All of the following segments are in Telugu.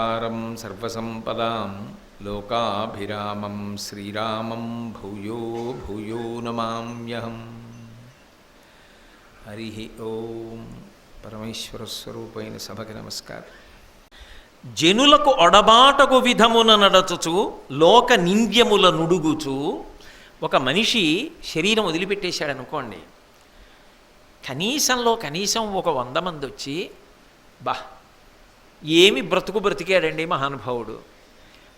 మంగళాకారం సర్వసంపదాం లోకాభిరామం శ్రీరామం భూయో భూయో నమామ్యహం. హరి ఓం. పరమేశ్వర స్వరూపైన సభకి నమస్కారం. జనులకు ఒడబాటకు విధమున నడచుచు లోక నింద్యముల నుడుగుచు ఒక మనిషి శరీరం వదిలిపెట్టేశాడు అనుకోండి. కనీసం ఒక 100 మంది వచ్చి ఏమి బ్రతికాడండి మహానుభావుడు,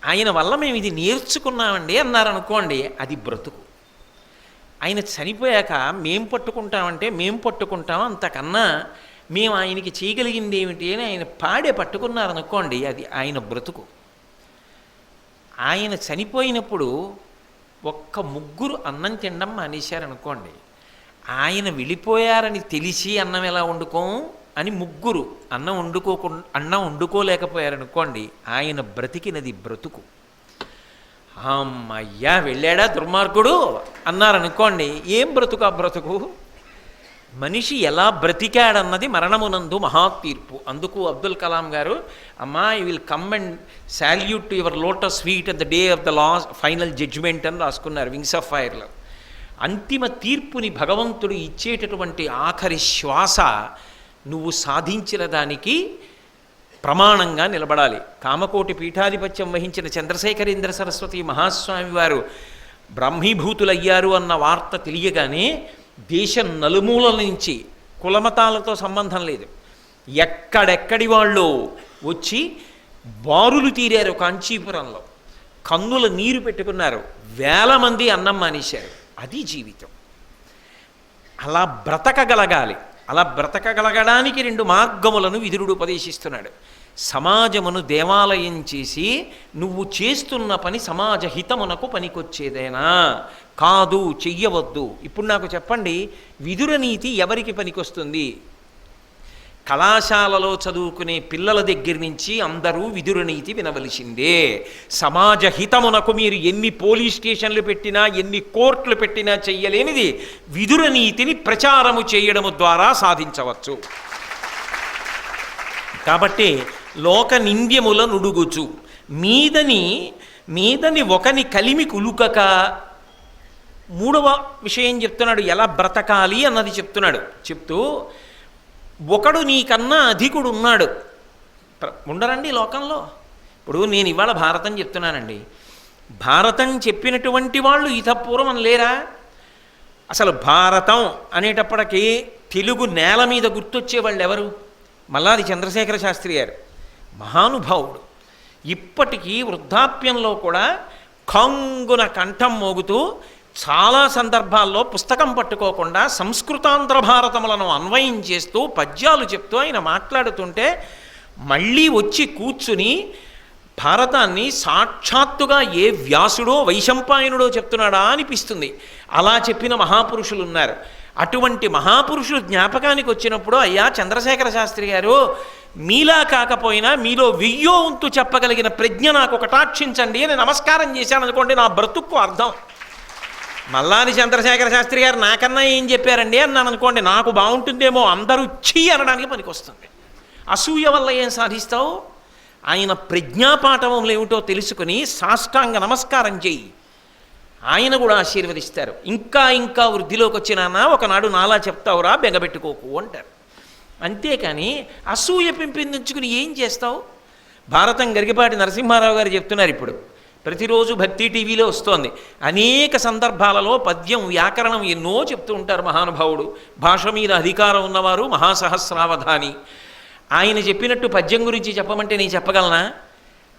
ఆయన వల్ల మేము ఇది నేర్చుకున్నామండి అన్నారనుకోండి, అది బ్రతుకు. ఆయన చనిపోయాక మేం పట్టుకుంటాం, అంతకన్నా మేము ఆయనకి చేయగలిగింది ఏమిటి అని ఆయన పట్టుకున్నారనుకోండి, అది ఆయన బ్రతుకు. ఆయన చనిపోయినప్పుడు ఒక్క 3 అన్నం తినడం మానేశారనుకోండి, ఆయన వెళ్ళిపోయారని తెలిసి అన్నం ఎలా వండుకోం అని 3 అన్నం వండుకోలేకపోయారనుకోండి, ఆయన బ్రతికినది బ్రతుకు. అమ్మయ్యా వెళ్ళాడా దుర్మార్గుడు అన్నారనుకోండి, ఏం బ్రతుకు ఆ బ్రతుకు? మనిషి ఎలా బ్రతికాడన్నది మరణమునందు మహాతీర్పు. అందుకు అబ్దుల్ కలాం గారు, అమ్మా I will come and salute to your lotus feet at the day of the last final judgement అని రాసుకున్నారు వింగ్స్ ఆఫ్ ఫైర్లో. అంతిమ తీర్పుని భగవంతుడు ఇచ్చేటటువంటి ఆఖరి శ్వాస నువ్వు సాధించిన దానికి ప్రమాణంగా నిలబడాలి. కామకోటి పీఠాధిపత్యం వహించిన చంద్రశేఖరేంద్ర సరస్వతి మహాస్వామి వారు బ్రహ్మీభూతులయ్యారు అన్న వార్త తెలియగానే దేశం నలుమూలల నుంచి, కులమతాలతో సంబంధం లేదు, ఎక్కడెక్కడి వాళ్ళు వచ్చి బారులు తీరారు. కాంచీపురంలో కన్నుల నీరు పెట్టుకున్నారు, 1000 మంది అన్నం మానేశారు. అది జీవితం. అలా బ్రతకగలగాలి. అలా బ్రతకగలగడానికి 2 మార్గములను విదురుడు ఉపదేశిస్తున్నాడు. సమాజమును దేవాలయం చేసి నువ్వు చేస్తున్న పని సమాజ హితమునకు పనికొచ్చేదేనా కాదు, చెయ్యవద్దు. ఇప్పుడు నాకు చెప్పండి, విదుర నీతి ఎవరికి పనికొస్తుంది? కళాశాలలో చదువుకునే పిల్లల దగ్గర నుంచి అందరూ విదుర నీతి వినవలసిందే. సమాజ హితమునకు మీరు ఎన్ని పోలీస్ స్టేషన్లు పెట్టినా, ఎన్ని కోర్టులు పెట్టినా చెయ్యలేనిది విదుర నీతిని ప్రచారము చేయడము ద్వారా సాధించవచ్చు. కాబట్టి లోక నింద్యముల నుడుగుచు మీదని ఒకని కలిమి కులుకక, 3వ విషయం చెప్తున్నాడు, ఎలా బ్రతకాలి అన్నది చెప్తూ ఒకడు నీకన్నా అధికుడు ఉన్నాడు. ఉండరండి లోకంలో. ఇప్పుడు నేను ఇవాళ భారతం చెప్తున్నానండి, భారతం చెప్పినటువంటి వాళ్ళు ఇతపూర్వం లేరా? అసలు భారతం అనేటప్పటికీ తెలుగు నేల మీద గుర్తొచ్చేవాళ్ళు ఎవరు? మల్లాది చంద్రశేఖర శాస్త్రి గారు, మహానుభావుడు. ఇప్పటికీ వృద్ధాప్యంలో కూడా కంగున కంఠం మోగుతూ చాలా సందర్భాల్లో పుస్తకం పట్టుకోకుండా సంస్కృతాంధ్ర భారతములను అన్వయం చేస్తూ పద్యాలు చెప్తూ ఆయన మాట్లాడుతుంటే మళ్ళీ వచ్చి కూర్చుని భారతాన్ని సాక్షాత్తుగా ఏ వ్యాసుడో వైశంపాయనుడో చెప్తున్నాడా అనిపిస్తుంది. అలా చెప్పిన మహాపురుషులు ఉన్నారు. అటువంటి మహాపురుషులు జ్ఞాపకానికి వచ్చినప్పుడు, అయ్యా చంద్రశేఖర శాస్త్రి గారు, మీలా కాకపోయినా మీలో 1000వ వంతు చెప్పగలిగిన ప్రజ్ఞ నాకు కటాక్షించండి అని నమస్కారం చేశాను అనుకోండి, నా బ్రతుక్కు అర్థం. మల్లాది చంద్రశేఖర శాస్త్రి గారు నాకన్నా ఏం చెప్పారండి అన్నాను అనుకోండి, నాకు బాగుంటుందేమో, అందరూ ఛీ అనడానికి పనికొస్తుంది. అసూయ వల్ల ఏం సాధిస్తావు? ఆయన ప్రజ్ఞాపాఠములు ఏమిటో తెలుసుకుని సాష్టాంగ నమస్కారం చెయ్యి, ఆయన కూడా ఆశీర్వదిస్తారు. ఇంకా వృద్ధిలోకి వచ్చినా ఒకనాడు నాలా చెప్తావురా, బెంగబెట్టుకోకు అంటారు. అంతేకాని అసూయ పెంపొందించుకుని ఏం చేస్తావు? భారతం గరికపాటి నరసింహారావు గారు చెప్తున్నారు, ఇప్పుడు ప్రతిరోజు భక్తి టీవీలో వస్తోంది. అనేక సందర్భాలలో పద్యం వ్యాకరణం ఎన్నో చెప్తూ ఉంటారు మహానుభావుడు. భాష మీద అధికారం ఉన్నవారు మహాసహస్రావధాని. ఆయన చెప్పినట్టు పద్యం గురించి చెప్పమంటే నేను చెప్పగలనా?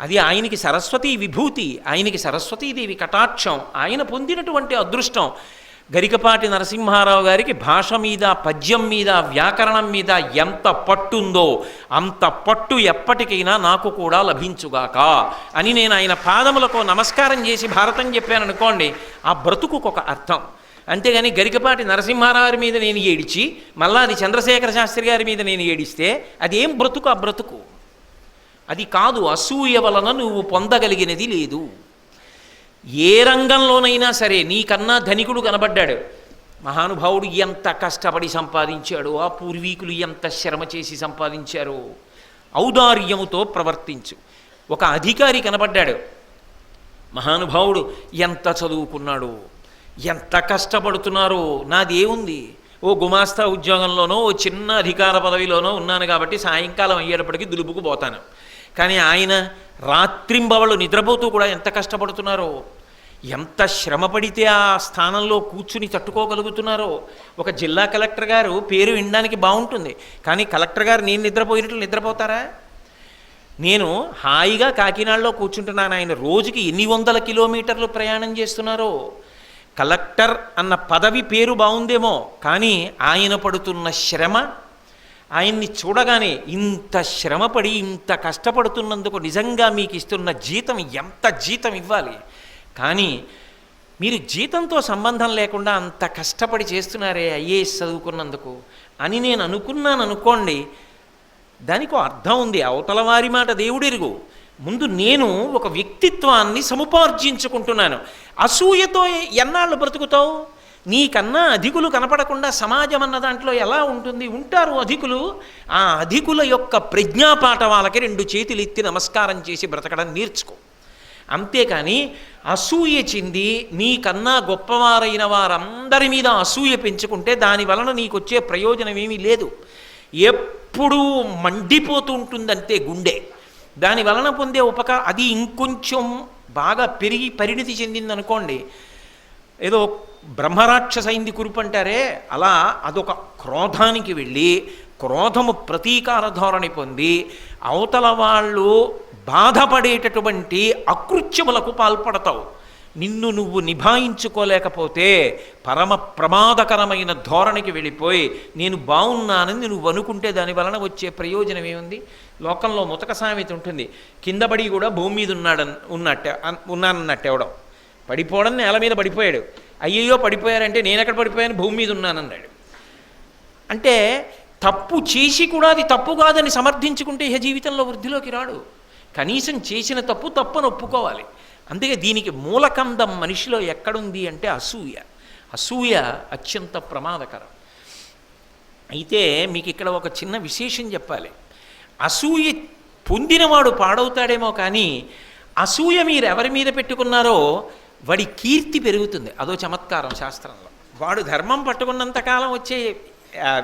అది ఆయనకి సరస్వతీ విభూతి, ఆయనకి సరస్వతీదేవి కటాక్షం, ఆయన పొందినటువంటి అదృష్టం. గరికపాటి నరసింహారావు గారికి భాష మీద, పద్యం మీద, వ్యాకరణం మీద ఎంత పట్టుందో అంత పట్టు ఎప్పటికైనా నాకు కూడా లభించుగాక అని నేను ఆయన పాదములకు నమస్కారం చేసి భారతం చెప్పాను అనుకోండి, ఆ బ్రతుకుకొక అర్థం. అంతేగాని గరికపాటి నరసింహారావు మీద నేను ఏడిచి మల్లాది చంద్రశేఖర శాస్త్రి గారి మీద నేను ఏడిస్తే అదేం బ్రతుకు? ఆ బ్రతుకు అది కాదు. అసూయ వలన నువ్వు పొందగలిగినది లేదు. ఏ రంగంలోనైనా సరే నీకన్నా ధనికుడు కనబడ్డాడు, మహానుభావుడు ఎంత కష్టపడి సంపాదించాడో, ఆ పూర్వీకులు ఎంత శ్రమ చేసి సంపాదించారో, ఔదార్యముతో ప్రవర్తించు. ఒక అధికారి కనపడ్డాడు. మహానుభావుడు ఎంత చదువుకున్నాడు, ఎంత కష్టపడుతున్నారో, నాదేముంది, ఓ గుమాస్తా ఉద్యోగంలోనో ఓ చిన్న అధికార పదవిలోనో ఉన్నాను కాబట్టి సాయంకాలం అయ్యేటప్పటికి దులుపుకు పోతాను. కానీ ఆయన రాత్రింబవళ్ళు నిద్రపోతూ కూడా ఎంత కష్టపడుతున్నారో, ఎంత శ్రమ పడితే ఆ స్థానంలో కూర్చుని తట్టుకోగలుగుతున్నారో. ఒక జిల్లా కలెక్టర్ గారు పేరు వినడానికి బాగుంటుంది, కానీ కలెక్టర్ గారు నేను నిద్రపోయినట్లు నిద్రపోతారా? నేను హాయిగా కాకినాడలో కూర్చుంటున్నాను, ఆయన రోజుకి ఎన్ని వందల కిలోమీటర్లు ప్రయాణం చేస్తున్నారో. కలెక్టర్ అన్న పదవి పేరు బాగుందేమో, కానీ ఆయన పడుతున్న శ్రమ, ఆయన్ని చూడగానే ఇంత శ్రమపడి ఇంత కష్టపడుతున్నందుకు నిజంగా మీకు ఇస్తున్న జీతం ఎంత జీతం ఇవ్వాలి, కానీ మీరు జీతంతో సంబంధం లేకుండా అంత కష్టపడి చేస్తున్నారే ఐఏఎస్ చదువుకున్నందుకు అని నేను అనుకున్నాను అనుకోండి, దానికి అర్థం ఉంది. అవతల వారి మాట దేవుడెరుగు. ముందు నేను ఒక వ్యక్తిత్వాన్ని సముపార్జించుకుంటున్నాను. అసూయతో ఎన్నాళ్ళు బ్రతుకుతావు? నీకన్నా అధికులు కనపడకుండా సమాజం అన్న దాంట్లో ఎలా ఉంటుంది? ఉంటారు అధికులు. ఆ అధికుల యొక్క ప్రజ్ఞాపాఠవాలకి 2 చేతులు ఎత్తి నమస్కారం చేసి బ్రతకడం నేర్చుకో. అంతేకాని అసూయ చెంది నీకన్నా గొప్పవారైన వారందరి మీద అసూయ పెంచుకుంటే దాని వలన నీకు వచ్చే ప్రయోజనం ఏమీ లేదు. ఎప్పుడూ మండిపోతూ ఉంటుందంతే గుండె. దాని వలన పొందే అది ఇంకొంచెం బాగా పెరిగి పరిణితి చెందిందనుకోండి, ఏదో బ్రహ్మరాక్షసైంది కురుపు అంటారే అలా అదొక క్రోధానికి వెళ్ళి క్రోధము ప్రతీకార ధోరణి పొంది అవతల వాళ్ళు బాధపడేటటువంటి అకృత్యములకు పాల్పడతావు. నిన్ను నువ్వు నిభాయించుకోలేకపోతే పరమ ప్రమాదకరమైన ధోరణికి వెళ్ళిపోయి నేను బాగున్నానని నువ్వు అనుకుంటే దాని వలన వచ్చే ప్రయోజనం ఏముంది? లోకంలో ముతక సామెత ఉంటుంది, కిందపడి కూడా భూమి మీద ఉన్నానన్నట్టు ఎవడం. పడిపోవడం నేల మీద పడిపోయాడు, అయ్యయ్యో పడిపోయారంటే నేను ఎక్కడ పడిపోయాను, భూమి మీద ఉన్నానన్నాడు. అంటే తప్పు చేసి కూడా అది తప్పు కాదని సమర్థించుకుంటే ఇహ జీవితంలో వృద్ధిలోకి రాడు. కనీసం చేసిన తప్పు తప్పని ఒప్పుకోవాలి. అందుకే దీనికి మూలకందం మనిషిలో ఎక్కడుంది అంటే అసూయ. అసూయ అత్యంత ప్రమాదకరం. అయితే మీకు ఇక్కడ ఒక చిన్న విశేషం చెప్పాలి. అసూయ పొందినవాడు పాడవుతాడేమో, కానీ అసూయ మీరు ఎవరి మీద పెట్టుకున్నారో వాడి కీర్తి పెరుగుతుంది. అదో చమత్కారం శాస్త్రంలో. వాడు ధర్మం పట్టుకున్నంతకాలం వచ్చే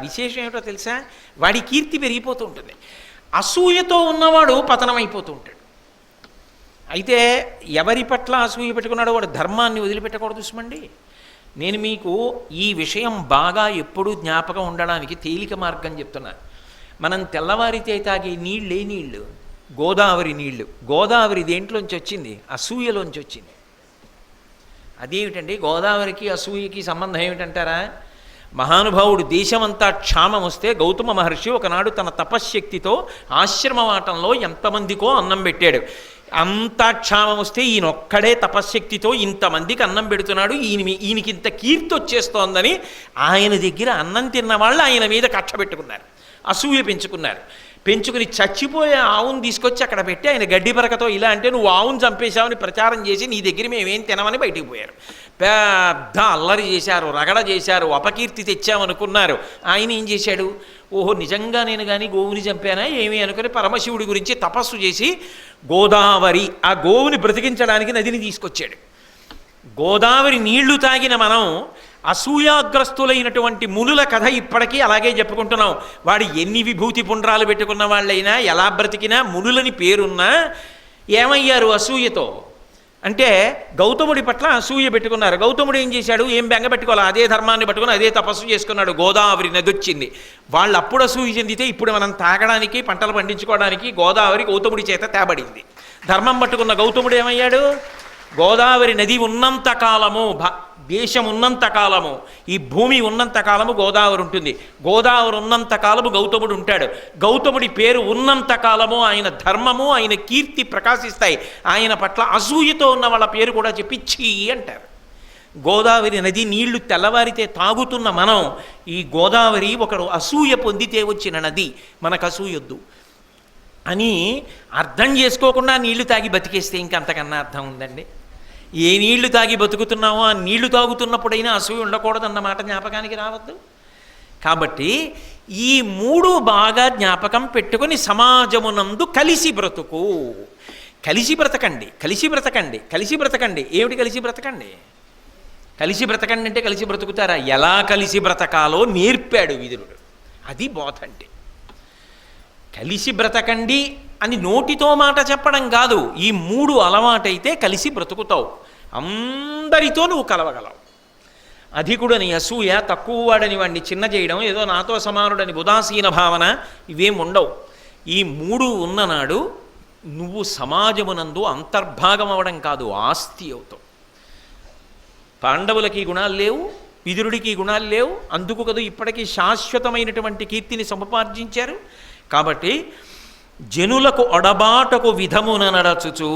విశేషం ఏమిటో తెలుసా? వాడి కీర్తి పెరిగిపోతూ ఉంటుంది. అసూయతో ఉన్నవాడు పతనమైపోతూ ఉంటాడు. అయితే ఎవరి పట్ల అసూయ పెట్టుకున్నాడో వాడు ధర్మాన్ని వదిలిపెట్టకూడదు సుమండి. నేను మీకు ఈ విషయం బాగా ఎప్పుడూ జ్ఞాపకం ఉండడానికి తేలిక మార్గం చెప్తున్నాను. మనం తెల్లవారితే తాగే నీళ్ళే నీళ్ళు, గోదావరి నీళ్లు. గోదావరి దేంట్లోంచి వచ్చింది? అసూయలోంచి వచ్చింది. అదేమిటండి గోదావరికి అసూయకి సంబంధం ఏమిటంటారా? మహానుభావుడు దేశమంతా క్షామం వస్తే గౌతమ మహర్షి ఒకనాడు తన తపశ్శక్తితో ఆశ్రమవాటంలో ఎంతమందికో అన్నం పెట్టాడు. అంతా క్షామం వస్తే ఈయనొక్కడే తపశ్శక్తితో ఇంతమందికి అన్నం పెడుతున్నాడు, ఈయనకి ఇంత కీర్తి వచ్చేస్తోందని ఆయన దగ్గర అన్నం తిన్న వాళ్ళు ఆయన మీద కక్ష పెట్టుకున్నారు, అసూయ పెంచుకున్నారు. పెంచుకుని చచ్చిపోయే ఆవును తీసుకొచ్చి అక్కడ పెట్టి ఆయన గడ్డి పరకతో ఇలా అంటే నువ్వు ఆవును చంపేశావని ప్రచారం చేసి నీ దగ్గర మేమేం తినమని బయటికి పోయారు. పెద్ద అల్లరి చేశారు, రగడ చేశారు, అపకీర్తి తెచ్చామనుకున్నారు. ఆయన ఏం చేశాడు? ఓహో నిజంగా నేను కానీ గోవుని చంపానా ఏమీ అనుకుని పరమశివుడి గురించి తపస్సు చేసి గోదావరి, ఆ గోవుని బ్రతికించడానికి నదిని తీసుకొచ్చాడు. గోదావరి నీళ్లు తాగిన మనం అసూయాగ్రస్తులైనటువంటి మునుల కథ ఇప్పటికీ అలాగే చెప్పుకుంటున్నాం. వాడు ఎన్ని విభూతి పుండ్రాలు పెట్టుకున్న వాళ్ళైనా ఎలా బ్రతికినా మునులని పేరున్నా ఏమయ్యారు అసూయతో అంటే గౌతముడి పట్ల అసూయ పెట్టుకున్నారు. గౌతముడు ఏం చేశాడు? ఏం బెంగ పెట్టుకోవాలి, అదే ధర్మాన్ని పట్టుకుని అదే తపస్సు చేసుకున్నాడు. గోదావరి నది వచ్చింది. వాళ్ళు అప్పుడు అసూయ చెందితే ఇప్పుడు మనం తాగడానికి పంటలు పండించుకోవడానికి గోదావరి గౌతముడి చేత తేబడింది. ధర్మం పట్టుకున్న గౌతముడు ఏమయ్యాడు? గోదావరి నది ఉన్నంత కాలము, దేశం ఉన్నంత కాలము, ఈ భూమి ఉన్నంత కాలము గోదావరి ఉంటుంది. గోదావరి ఉన్నంత కాలము గౌతముడు ఉంటాడు. గౌతముడి పేరు ఉన్నంత కాలము ఆయన ధర్మము, ఆయన కీర్తి ప్రకాశిస్తాయి. ఆయన పట్ల అసూయతో ఉన్న వాళ్ళ పేరు కూడా చెప్పి ఛీ అంటారు. గోదావరి నది నీళ్లు తెల్లవారితే తాగుతున్న మనం ఈ గోదావరి ఒకడు అసూయ పొందితే వచ్చిన నది, మనకు అసూయొద్దు అని అర్థం చేసుకోకుండా నీళ్లు తాగి బతికేస్తే ఇంకంతకన్నా అర్థం ఉందండి? ఏ నీళ్లు తాగి బతుకుతున్నామో ఆ నీళ్లు తాగుతున్నప్పుడైనా అసూయ ఉండకూడదన్నమాట జ్ఞాపకానికి రావద్దు. కాబట్టి ఈ 3 బాగా జ్ఞాపకం పెట్టుకొని సమాజమునందు కలిసి బ్రతుకు. కలిసి బ్రతకండి, కలిసి బ్రతకండి, కలిసి బ్రతకండి. ఏమిటి కలిసి బ్రతకండి? కలిసి బ్రతకండి అంటే కలిసి బ్రతుకుతారా? ఎలా కలిసి బ్రతకాలో నేర్పాడు విదురుడు. అది బోధ అంటే. కలిసి బ్రతకండి అని నోటితో మాట చెప్పడం కాదు. ఈ 3 అలవాటైతే కలిసి బ్రతుకుతావు. అందరితో నువ్వు కలవగలవు. అధికుడని అసూయ, తక్కువ వాడని వాడిని చిన్న చేయడం, ఏదో నాతో సమానుడని ఉదాసీన భావన, ఇవేం ఉండవు. ఈ 3 ఉన్ననాడు నువ్వు సమాజమునందు అంతర్భాగం అవ్వడం కాదు, ఆస్తి అవుతావు. పాండవులకి గుణాలు లేవు, విదురుడికి గుణాలు లేవు. అందుకు కదా ఇప్పటికీ శాశ్వతమైనటువంటి కీర్తిని సముపార్జించారు. కాబట్టి జనులకు ఒడబాటకు విధమున నడచుచు,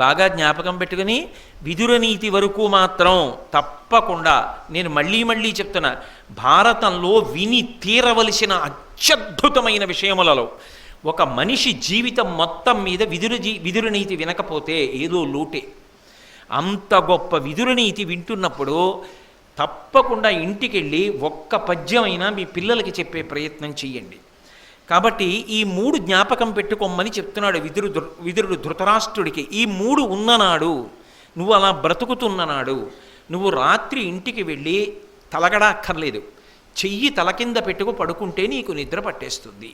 బాగా జ్ఞాపకం పెట్టుకుని, విదురనీతి వరకు మాత్రం తప్పకుండా నేను మళ్ళీ మళ్ళీ చెప్తున్నా, భారతంలో విని తీరవలసిన అత్యద్భుతమైన విషయములలో ఒక మనిషి జీవితం మొత్తం మీద విదురనీతి వినకపోతే ఏదో లోటే. అంత గొప్ప విదురనీతి వింటున్నప్పుడు తప్పకుండా ఇంటికెళ్ళి ఒక్క పద్యమైనా మీ పిల్లలకి చెప్పే ప్రయత్నం చెయ్యండి. కాబట్టి ఈ 3 జ్ఞాపకం పెట్టుకోమని చెప్తున్నాడు విదురుడు ధృతరాష్ట్రుడికి. ఈ 3 ఉన్ననాడు, నువ్వు అలా బ్రతుకుతున్ననాడు, నువ్వు రాత్రి ఇంటికి వెళ్ళి తలగడా అక్కర్లేదు, చెయ్యి తల కింద పెట్టుకు పడుకుంటే నీకు నిద్ర పట్టేస్తుంది.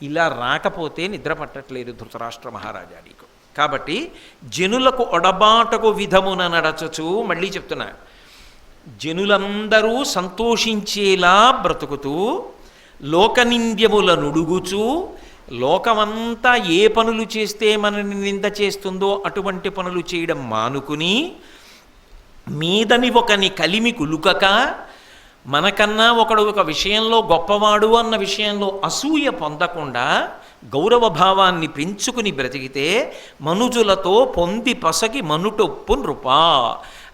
ఇలా రాకపోతే నిద్ర పట్టట్లేదు ధృతరాష్ట్ర మహారాజా నీకు. కాబట్టి జనులకు ఒడబాటకు విధమున నడచచ్చు, మళ్ళీ చెప్తున్నా, జనులందరూ సంతోషించేలా బ్రతుకుతూ, లోకనింద్యముల నుడుగుచూ, లోకమంతా ఏ పనులు చేస్తే మనని నింద చేస్తుందో అటువంటి పనులు చేయడం మానుకుని, మీదని ఒకని కలిమి కులుకక, మనకన్నా ఒకడు ఒక విషయంలో గొప్పవాడు అన్న విషయంలో అసూయ పొందకుండా గౌరవభావాన్ని పెంచుకుని బ్రతికితే, మనుజులతో పొంది పసగి మనుటొప్పు నృపా.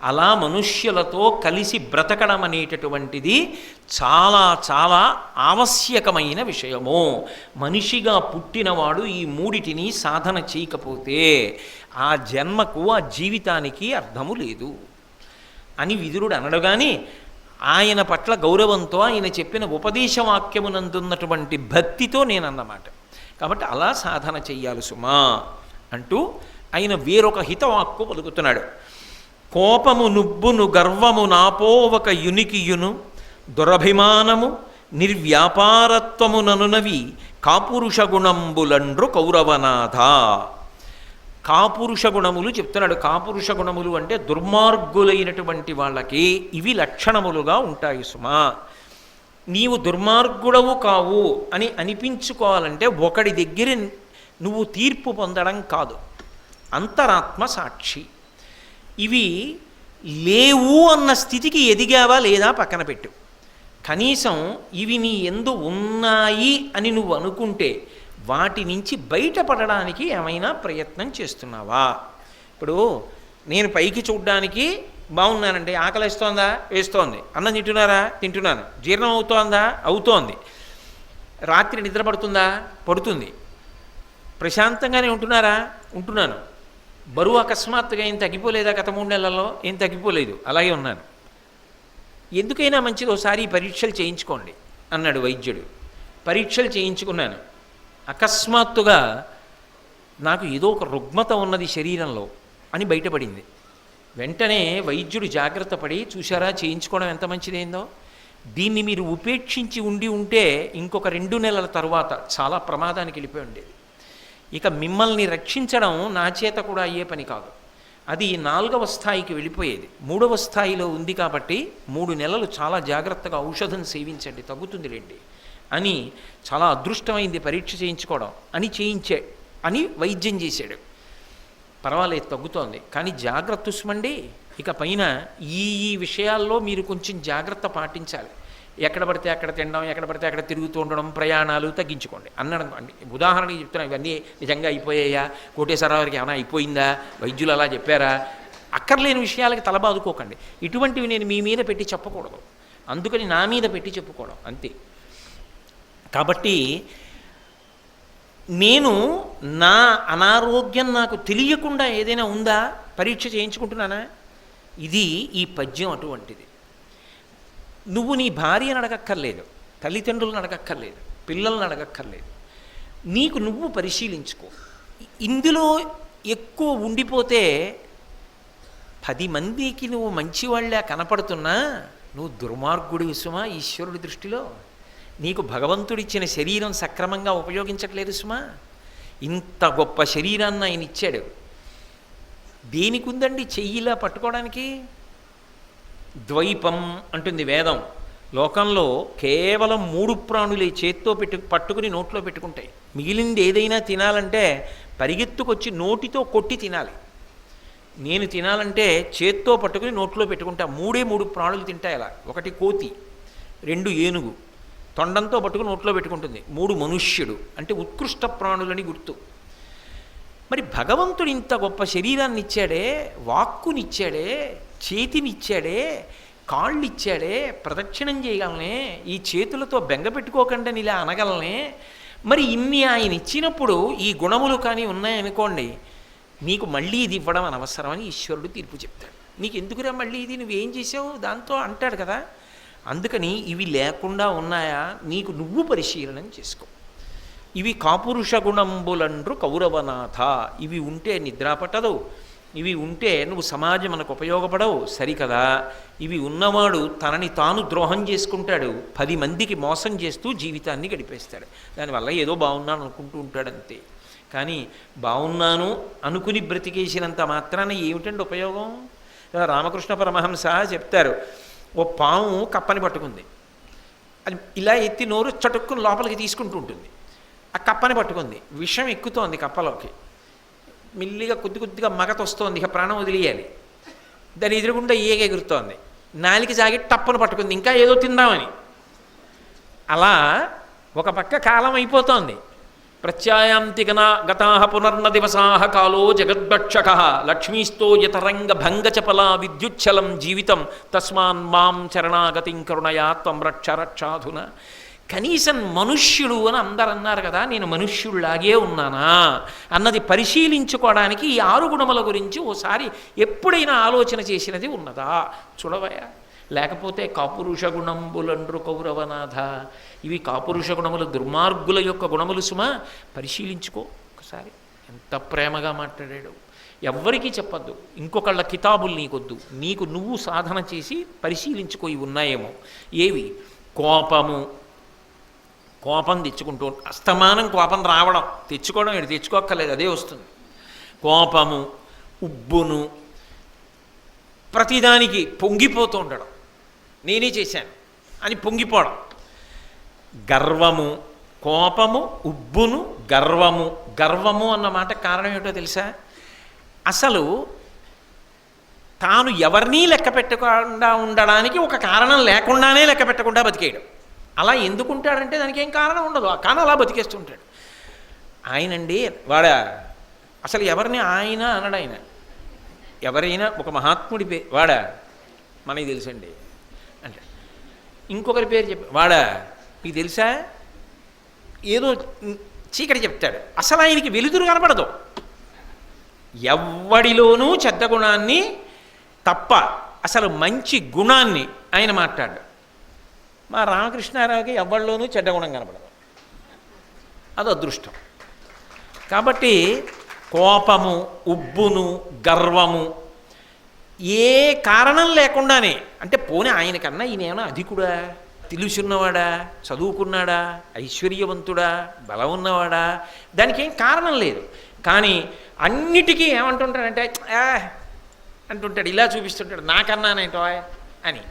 అలా మనుష్యులతో కలిసి బ్రతకడం అనేటటువంటిది చాలా చాలా ఆవశ్యకమైన విషయము. మనిషిగా పుట్టినవాడు ఈ 3టిని సాధన చేయకపోతే ఆ జన్మకు, ఆ జీవితానికి అర్థము లేదు అని విదురుడు అనడు. కానీ ఆయన పట్ల గౌరవంతో, ఆయన చెప్పిన ఉపదేశవాక్యమునందున్నటువంటి భక్తితో నేనన్నమాట. కాబట్టి అలా సాధన చెయ్యాలి సుమా అంటూ ఆయన వేరొక హితవాక్కు పలుకుతున్నాడు. కోపము నుబ్బును గర్వము నాపోవక యునికియును, దురభిమానము నిర్వ్యాపారత్వము ననునవి కాపురుష గుణంబులండ్రు కౌరవనాథ. కాపురుష గుణములు చెప్తున్నాడు. కాపురుష గుణములు అంటే దుర్మార్గులైనటువంటి వాళ్ళకి ఇవి లక్షణములుగా ఉంటాయి సుమా. నీవు దుర్మార్గుడవు కావు అని అనిపించుకోవాలంటే ఒకడి దగ్గర నువ్వు తీర్పు పొందడం కాదు, అంతరాత్మ సాక్షి. ఇవి లేవు అన్న స్థితికి ఎదిగావా లేదా పక్కన పెట్టు. కనీసం ఇవి నీ యందు ఉన్నాయి అని నువ్వు అనుకుంటే వాటి నుంచి బయటపడడానికి ఏమైనా ప్రయత్నం చేస్తున్నావా? ఇప్పుడు నేను పైకి చూడ్డానికి బాగున్నానండి, ఆకలి వేస్తోందా? వేస్తోంది. అన్నం తింటున్నారా? తింటున్నాను. జీర్ణం అవుతోందా? అవుతోంది. రాత్రి నిద్ర పడుతుందా? పడుతుంది. ప్రశాంతంగానే ఉంటున్నారా? ఉంటున్నాను. బరువు అకస్మాత్తుగా ఏం తగ్గిపోలేదా? గత 3 నెలల్లో ఏం తగ్గిపోలేదు, అలాగే ఉన్నాను. ఎందుకైనా మంచిది ఒకసారి ఈ పరీక్షలు చేయించుకోండి అన్నాడు వైద్యుడు. పరీక్షలు చేయించుకున్నాను. అకస్మాత్తుగా నాకు ఏదో ఒక రుగ్మత ఉన్నది శరీరంలో అని బయటపడింది. వెంటనే వైద్యుడు జాగ్రత్త పడి, చూశారా చేయించుకోవడం ఎంత మంచిదైందో, దీన్ని మీరు ఉపేక్షించి ఉంటే ఇంకొక 2 నెలల తర్వాత చాలా ప్రమాదానికి వెళ్ళిపోయి ఉండేది. ఇక మిమ్మల్ని రక్షించడం నా చేత కూడా అయ్యే పని కాదు. అది 4వ స్థాయికి వెళ్ళిపోయేది. 3వ స్థాయిలో ఉంది కాబట్టి 3 నెలలు చాలా జాగ్రత్తగా ఔషధం సేవించండి, తగ్గుతుంది రండి అని, చాలా అదృష్టమైంది పరీక్ష చేయించుకోవడం అని వైద్యం చేశాడు. పర్వాలేదు తగ్గుతోంది, కానీ జాగ్రత్త ఉస్మండి. ఇక పైన ఈ విషయాల్లో మీరు కొంచెం జాగ్రత్త పాటించాలి. ఎక్కడ పడితే అక్కడ తినడం, ఎక్కడ పడితే అక్కడ తిరుగుతూ ఉండడం, ప్రయాణాలు తగ్గించుకోండి అన్నాడు. ఉదాహరణకి చెప్తున్నాను, ఇవన్నీ నిజంగా అయిపోయాయా? కోటేశ్వరరావుకి ఏమైనా అయిపోయిందా? వైద్యులు అలా చెప్పారా? అక్కర్లేని విషయాలకి తలబాదుకోకండి. ఇటువంటివి నేను మీ మీద పెట్టి చెప్పకూడదు, అందుకని నా మీద పెట్టి చెప్పుకోవడం అంతే. కాబట్టి నేను నా అనారోగ్యం నాకు తెలియకుండా ఏదైనా ఉందా? పరీక్ష చేయించుకుంటున్నానా? ఇది ఈ పద్యం అటువంటిది. నువ్వు నీ భార్యను అడగక్కర్లేదు, తల్లిదండ్రులను అడగక్కర్లేదు, పిల్లలను అడగక్కర్లేదు. నీకు నువ్వు పరిశీలించుకో. ఇందులో ఎక్కువ ఉండిపోతే 10 మందికి నువ్వు మంచివాళ్ళ కనపడుతున్నా నువ్వు దుర్మార్గుడివి సుమా ఈశ్వరుడి దృష్టిలో. నీకు భగవంతుడిచ్చిన శరీరం సక్రమంగా ఉపయోగించట్లేదు సుమా. ఇంత గొప్ప శరీరాన్ని ఆయన ఇచ్చాడు, దేనికి ఉందండి చెయ్యిలా పట్టుకోవడానికి? ద్వైపం అంటుంది వేదం. లోకంలో కేవలం 3 ప్రాణులే చేత్తో పట్టుకుని నోట్లో పెట్టుకుంటాయి. మిగిలింది ఏదైనా తినాలంటే పరిగెత్తుకొచ్చి నోటితో కొట్టి తినాలి. నేను తినాలంటే చేత్తో పట్టుకుని నోట్లో పెట్టుకుంటా. 3 ప్రాణులు తింటాయి అలా. 1 కోతి, 2 ఏనుగు తొండంతో పట్టుకుని నోట్లో పెట్టుకుంటుంది, 3 మనుష్యుడు. అంటే ఉత్కృష్ట ప్రాణులని గుర్తు. మరి భగవంతుడు ఇంత గొప్ప శరీరాన్ని ఇచ్చాడే, వాక్కునిచ్చాడే, చేతినిచ్చాడే, కాళ్ళు ఇచ్చాడే, ప్రదక్షిణం చేయగలనే, ఈ చేతులతో బెంగ పెట్టుకోకుండా ఇలా అనగలనే. మరి ఇన్ని ఆయన ఇచ్చినప్పుడు ఈ గుణములు కానీ ఉన్నాయనుకోండి, నీకు మళ్ళీ ఇది ఇవ్వడం అనవసరమని ఈశ్వరుడు తీర్పు చెప్తాడు. నీకు ఎందుకురా మళ్ళీ ఇది, నువ్వేం చేసావు దాంతో అంటాడు కదా. అందుకని ఇవి లేకుండా ఉన్నాయా నీకు నువ్వు పరిశీలనం చేసుకో. ఇవి కాపురుష గుణంబులండ్రు కౌరవనాథ. ఇవి ఉంటే నిద్ర పట్టదు, ఇవి ఉంటే నువ్వు సమాజం మనకు ఉపయోగపడవు, సరికదా. ఇవి ఉన్నవాడు తనని తాను ద్రోహం చేసుకుంటాడు, 10 మందికి మోసం చేస్తూ జీవితాన్ని గడిపేస్తాడు. దానివల్ల ఏదో బాగున్నాను అనుకుంటూ ఉంటాడు అంతే. కానీ బాగున్నాను అనుకుని బ్రతికేసినంత మాత్రాన ఏమిటండి ఉపయోగం? రామకృష్ణ పరమహంస చెప్తారు, ఓ పాము కప్పని పట్టుకుంది, అది ఇలా ఎత్తి నోరు చటుక్కుని లోపలికి తీసుకుంటూ ఉంటుంది. ఆ కప్పని పట్టుకుంది, విషం ఎక్కుతోంది కప్పలోకి, మెల్లిగా కొద్దిగా మగత వస్తోంది, ఇక ప్రాణం వదిలేయాలి. దాని ఎదురుగుండా ఎగురుతోంది, నాలికి సాగి టప్పను పట్టుకుంది ఇంకా ఏదో తిందామని. అలా ఒక పక్క కాలం అయిపోతోంది. ప్రత్యాయాంతి గతా పునర్న దివసాహ కాలో జగద్భక్షక లక్ష్మీస్తో యతరంగ భంగచపలా విద్యుచ్చలం జీవితం తస్మాన్ మాం చరణాగతిం కరుణయా త్వం రక్ష రక్షాధున. కనీసం మనుష్యుడు అని అందరు అన్నారు కదా, నేను మనుష్యుడిలాగే ఉన్నానా అన్నది పరిశీలించుకోవడానికి ఈ 6 గుణముల గురించి ఓసారి ఎప్పుడైనా ఆలోచన చేసినది ఉన్నదా చూడవయా. లేకపోతే కాపురుష గుణంబులండ్రు కౌరవనాథ. ఇవి కాపురుష గుణములు, దుర్మార్గుల యొక్క గుణములు సుమా. పరిశీలించుకో ఒకసారి. ఎంత ప్రేమగా మాట్లాడాడు. ఎవ్వరికీ చెప్పద్దు, ఇంకొకళ్ళ కితాబులు నీకొద్దు, నీకు నువ్వు సాధన చేసి పరిశీలించుకో. ఇవి ఉన్నాయేమో. ఏవి? కోపము. కోపం తెచ్చుకుంటూ అస్తమానం కోపం రావడం, తెచ్చుకోవడం ఇది తెచ్చుకోక్కర్లేదు, అదే వస్తుంది. కోపము, ఉబ్బును, ప్రతిదానికి పొంగిపోతూ ఉండడం, నేనే చేశాను అని పొంగిపోవడం. గర్వము, కోపము, ఉబ్బును, గర్వము. గర్వము అన్న మాట కారణం ఏమిటో తెలుసా? అసలు తాను ఎవరినీ లెక్క పెట్టకుండా ఉండడానికి ఒక కారణం లేకుండానే లెక్క పెట్టకుండా బతికేయడం. అలా ఎందుకుంటాడంటే దానికి ఏం కారణం ఉండదు, కానీ అలా బతికేస్తుంటాడు. ఆయనండి వాడా అసలు ఎవరిని ఆయన అనడు. ఆయన ఎవరైనా ఒక మహాత్ముడి పేరు వాడా మనకి తెలుసండి అంటే, ఇంకొకరి పేరు చెప్పి వాడా మీకు తెలుసా, ఏదో చీకటి చెప్తాడు. అసలు ఆయనకి వెలుతురు కనపడదు. ఎవ్వడిలోనూ చెడ్డ గుణాన్ని తప్ప అసలు మంచి గుణాన్ని ఆయన మాట్లాడు. మా రామకృష్ణారావుకి ఎవరిలోనూ చెడ్డ గుణం కనపడదు, అది అదృష్టం. కాబట్టి కోపము, ఉబ్బును, గర్వము ఏ కారణం లేకుండానే, అంటే పోనీ ఆయనకన్నా ఈయనేమన్నా అధికుడా, తెలుసున్నవాడా, చదువుకున్నాడా, ఐశ్వర్యవంతుడా, బలం ఉన్నవాడా, దానికి ఏం కారణం లేదు. కానీ అన్నిటికీ ఏమంటుంటాడంటే అంటుంటాడు, ఇలా చూపిస్తుంటాడు, నాకన్నానేంటో అని.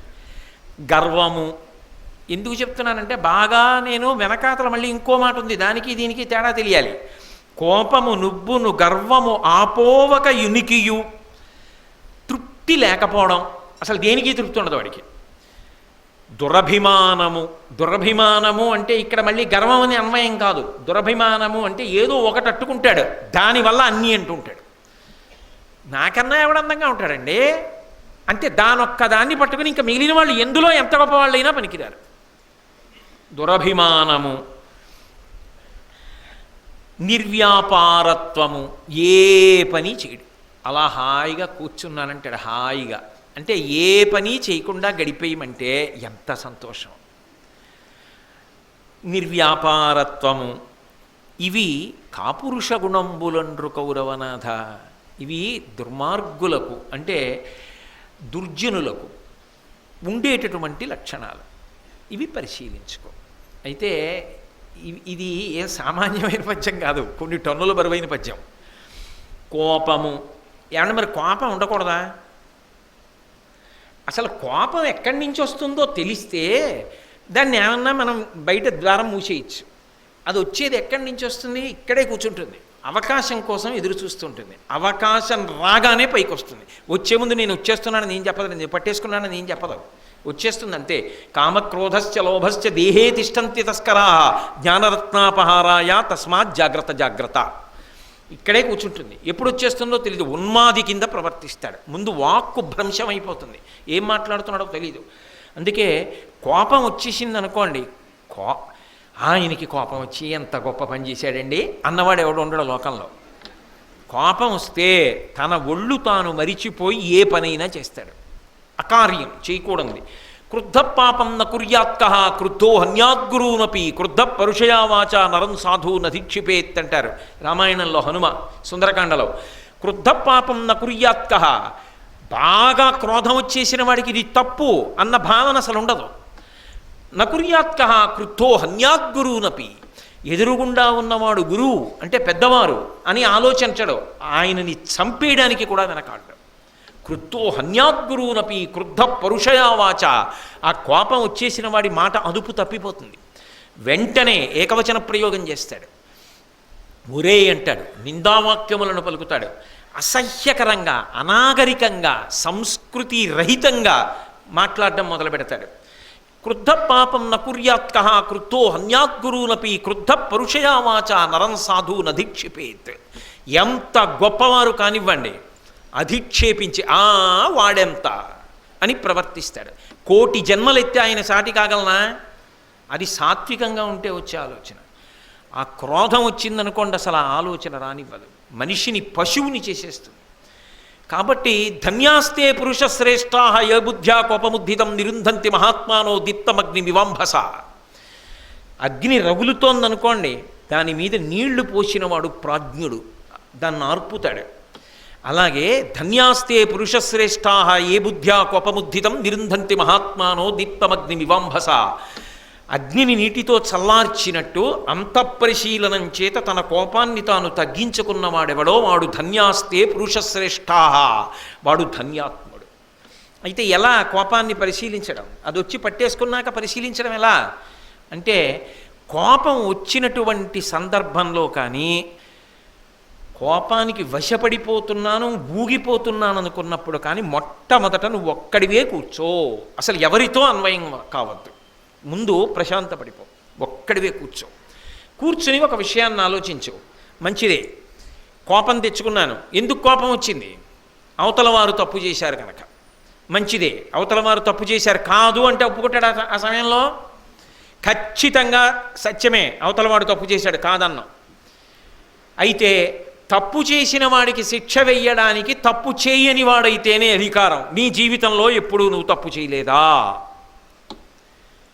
గర్వము. ఎందుకు చెప్తున్నానంటే బాగా నేను వెనకాతల మళ్ళీ ఇంకో మాట ఉంది, దానికి దీనికి తేడా తెలియాలి. కోపము, నుబ్బును, గర్వము, ఆపోవక యునికియు. తృప్తి లేకపోవడం, అసలు దేనికి తృప్తి ఉండదు వాడికి. దురభిమానము. దురభిమానము అంటే ఇక్కడ మళ్ళీ గర్వం అని అన్వయం కాదు. దురభిమానము అంటే ఏదో ఒకటి అట్టుకుంటాడు, దానివల్ల అన్నీ అంటుంటాడు. నాకన్నా ఎవడందంగా ఉంటాడండి అంటే దానొక్క దాన్ని పట్టుకుని ఇంకా మిగిలిన వాళ్ళు ఎందులో ఎంత గొప్ప వాళ్ళైనా పనికిరారు. దురభిమానము. నిర్వ్యాపారత్వము. ఏ పని చేయడు, అలా హాయిగా కూర్చున్నానంటాడు. హాయిగా అంటే ఏ పని చేయకుండా గడిపేయమంటే ఎంత సంతోషం. నిర్వ్యాపారత్వము. ఇవి కాపురుష గుణంబులండ్రు కౌరవనాథ. ఇవి దుర్మార్గులకు అంటే దుర్జనులకు ఉండేటటువంటి లక్షణాలు. ఇవి పరిశీలించుకో. అయితే ఇది ఏ సామాన్యమైన పద్యం కాదు, కొన్ని టన్నుల బరువైన పద్యం. కోపము ఏమన్నా మరి కోపం ఉండకూడదా? అసలు కోపం ఎక్కడి నుంచి వస్తుందో తెలిస్తే దాన్ని ఏమన్నా మనం బయట ద్వారం మూసేయచ్చు. అది వచ్చేది ఎక్కడి నుంచి వస్తుంది? ఇక్కడే కూర్చుంటుంది, అవకాశం కోసం ఎదురు చూస్తుంటుంది. అవకాశం రాగానే పైకి వస్తుంది. వచ్చే ముందు నేను వచ్చేస్తున్నానని నేను చెప్పదు, నేను పట్టేసుకున్నానని నేను చెప్పదు, వచ్చేస్తుంది అంతే. కామక్రోధశ్చ లోభశ్చ దేహే తిష్టంతి తస్కరా జ్ఞానరత్నాపహారాయ తస్మాత్ జాగ్రత్త జాగ్రత్త. ఇక్కడే కూర్చుంటుంది. ఎప్పుడు వచ్చేస్తుందో తెలియదు. ఉన్మాది కింద ప్రవర్తిస్తాడు. ముందు వాక్కు భ్రంశం అయిపోతుంది, ఏం మాట్లాడుతున్నాడో తెలీదు. అందుకే కోపం వచ్చేసింది అనుకోండి, ఆయనకి కోపం వచ్చి ఎంత గొప్ప పని చేశాడండి అన్నవాడు ఎవడు ఉండడు లోకంలో. కోపం వస్తే తన ఒళ్ళు తాను మరిచిపోయి ఏ పనైనా చేస్తాడు. అకార్యం చేయకూడదు. క్రుద్ధ పాపం న కుర్యాత్క క్రుద్ధో హన్యాద్గురూనపి క్రుద్ధ పరుషయా వాచ నరం సాధు నధిక్షిపేత్ అంటారు రామాయణంలో హనుమ సుందరకాండలో. క్రుద్ధ పాపం న కుర్యాత్క, బాగా క్రోధం వచ్చేసిన వాడికి ఇది తప్పు అన్న భావన అసలు ఉండదు. నకుర్యాత్క క్రుద్ధో హన్యాద్గురూనపి, ఎదురుగుండా ఉన్నవాడు గురువు అంటే పెద్దవారు అని ఆలోచించడు, ఆయనని చంపేయడానికి కూడా వెనకాడు. క్రుద్ధో హన్యాద్గురూనపి క్రుద్ధ పరుషయా వాచ, ఆ కోపం వచ్చేసిన వాడి మాట అదుపు తప్పిపోతుంది. వెంటనే ఏకవచన ప్రయోగం చేస్తాడు, ఒరే అంటాడు, నిందావాక్యములను పలుకుతాడు. అసహ్యకరంగా, అనాగరికంగా, సంస్కృతి రహితంగా మాట్లాడడం మొదలు పెడతాడు. క్రుద్ధ పాపం న కుర్యాత్క క్రుద్ధో హన్యాద్గురూనపి క్రుద్ధ పరుషయా వాచ నరం సాధు నధిక్షిపేత్. ఎంత గొప్పవారు కానివ్వండి, అధిక్షేపించి వాడెంత అని ప్రవర్తిస్తాడు. కోటి జన్మలెత్తి ఆయన సాటి కాగలనా? అది సాత్వికంగా ఉంటే వచ్చే ఆలోచన. ఆ క్రోధం వచ్చిందనుకోండి అసలు ఆ ఆలోచన రానివ్వదు, మనిషిని పశువుని చేసేస్తుంది. కాబట్టి ధన్యాస్తే పురుష శ్రేష్టా ఏ బుద్ధ్యా కోపముద్ధితం నిరుంధంతి మహాత్మానో దీప్తమగ్ని వివాంభస. అగ్ని రగులుతోందనుకోండి, దాని మీద నీళ్లు పోసినవాడు ప్రాజ్ఞుడు, దాన్ని ఆర్పుతాడు. అలాగే ధన్యాస్తే పురుషశ్రేష్టా ఏ బుద్ధ్యా కోపముద్ధితం నిరుంధంతి మహాత్మానో దీప్తమగ్ని వివాంభస. అగ్నిని నీటితో చల్లార్చినట్టు అంతఃపరిశీలనం చేత తన కోపాన్ని తాను తగ్గించుకున్నవాడెవడో వాడు ధన్యాస్తే పురుషశ్రేష్టా, వాడు ధన్యాత్ముడు. అయితే ఎలా కోపాన్ని పరిశీలించడం? అది వచ్చి పట్టేసుకున్నాక పరిశీలించడం ఎలా అంటే, కోపం వచ్చినటువంటి సందర్భంలో కానీ కోపానికి వశపడిపోతున్నాను ఊగిపోతున్నాను అనుకున్నప్పుడు కానీ మొట్టమొదట నువ్వు ఒక్కడివే కూర్చో. అసలు ఎవరితో అన్వయం కావద్దు. ముందు ప్రశాంతపడిపో, ఒక్కడివే కూర్చో. కూర్చుని ఒక విషయాన్ని ఆలోచించు. మంచిదే, కోపం తెచ్చుకున్నాను. ఎందుకు కోపం వచ్చింది? అవతల వారు తప్పు చేశారు కనుక. మంచిదే, అవతల వారు తప్పు చేశారు కాదు అంటే ఒప్పుకుంటాడు ఆ సమయంలో? ఖచ్చితంగా సత్యమే, అవతల వాడు తప్పు చేశాడు కాదన్నాం. అయితే తప్పు చేసిన వాడికి శిక్ష వెయ్యడానికి తప్పు చేయని వాడైతేనే అధికారం. నీ జీవితంలో ఎప్పుడూ నువ్వు తప్పు చేయలేదా?